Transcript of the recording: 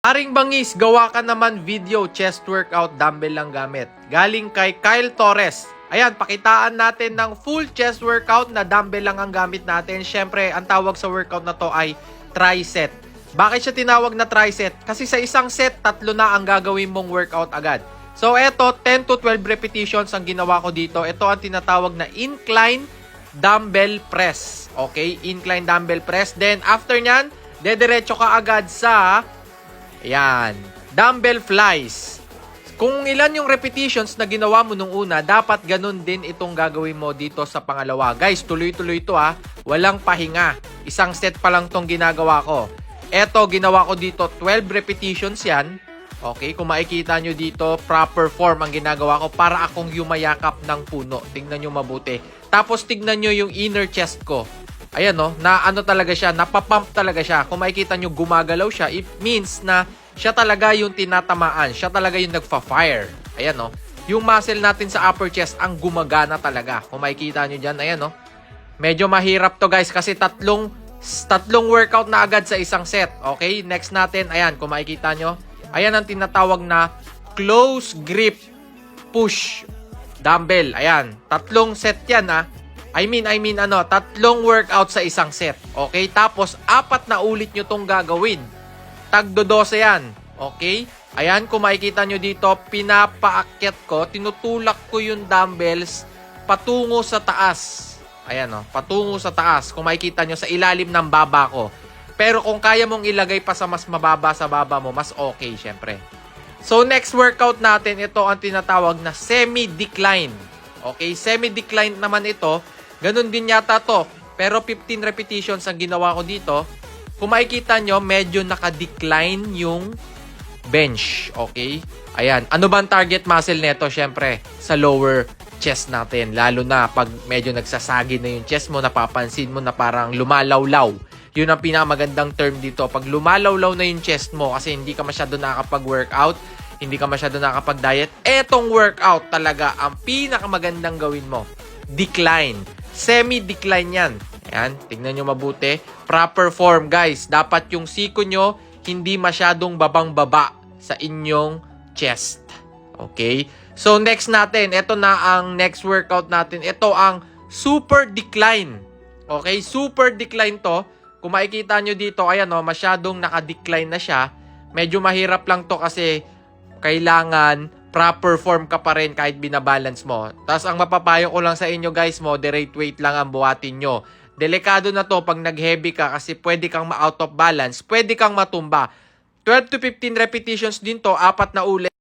Aring Bangis, gawa ka naman video chest workout, dumbbell lang gamit. Galing kay Kyle Torres. Ayan, pakitaan natin ng full chest workout na dumbbell lang ang gamit natin. Syempre, ang tawag sa workout na to ay tricep. Bakit siya tinawag na tricep? Kasi sa isang set, 3 na ang gagawin mong workout agad. So, eto, 10 to 12 repetitions ang ginawa ko dito. Ito ang tinatawag na incline dumbbell press. Okay? Incline dumbbell press. Then, after nyan, dediretso ka agad sa ayan, dumbbell flies. Kung ilan yung repetitions na ginawa mo nung una, dapat ganun din itong gagawin mo dito sa pangalawa. Guys, tuloy-tuloy ito ha. Walang pahinga. Isang set pa lang tong ginagawa ko. Eto, ginawa ko dito 12 repetitions yan. Okay, kung makikita nyo dito, proper form ang ginagawa ko para akong yumayakap ng puno. Tingnan nyo mabuti. Tapos tignan nyo yung inner chest ko. Ayan no, na ano talaga siya, napapump talaga siya. Kung makikita nyo gumagalaw siya, it means na siya talaga yung tinatamaan. Siya talaga yung nagfa-fire. Ayan no, yung muscle natin sa upper chest ang gumagana talaga. Kung makikita nyo dyan, ayan no. Medyo mahirap to guys kasi tatlong workout na agad sa isang set. Okay, next natin, ayan, kung makikita nyo. Ayan ang tinatawag na close grip push dumbbell. Ayan, 3 set yan ha. I mean, 3 workout sa isang set. Okay? Tapos, 4 na ulit nyo tong gagawin. Tagdo 12 yan. Okay? Ayan, kung makikita nyo dito, pinapaakyat ko, tinutulak ko yung dumbbells patungo sa taas. Ayan o, patungo sa taas. Kung makikita nyo, sa ilalim ng baba ko. Pero kung kaya mong ilagay pa sa mas mababa sa baba mo, mas okay, syempre. So, next workout natin, ito ang tinatawag na semi-decline. Okay? Semi-decline naman ito. Ganun din yata to. Pero 15 repetitions ang ginawa ko dito. Kung makikita nyo, medyo naka-decline yung bench. Okay? Ayan. Ano ba ang target muscle neto? Syempre, sa lower chest natin. Lalo na pag medyo nagsasagi na yung chest mo, napapansin mo na parang lumalawlaw. Yun ang pinakamagandang term dito. Pag lumalawlaw na yung chest mo kasi hindi ka masyado nakakapag-workout, hindi ka masyado nakakapag-diet, etong workout talaga ang pinakamagandang gawin mo. Decline. Semi-decline yan. Ayan, tignan nyo mabuti. Proper form, guys. Dapat yung siko nyo hindi masyadong babang-baba sa inyong chest. Okay? So, next natin. Ito na ang next workout natin. Ito ang super decline. Okay? Super decline to. Kung makikita nyo dito, ayan o, masyadong naka-decline na siya. Medyo mahirap lang to kasi kailangan proper form ka pa rin kahit binabalance mo. Tapos ang mapapayo ko lang sa inyo guys, moderate weight lang ang buhatin nyo. Delikado na to pag nag-heavy ka kasi pwede kang ma-out of balance, pwede kang matumba. 12 to 15 repetitions din to, 4 na ulit.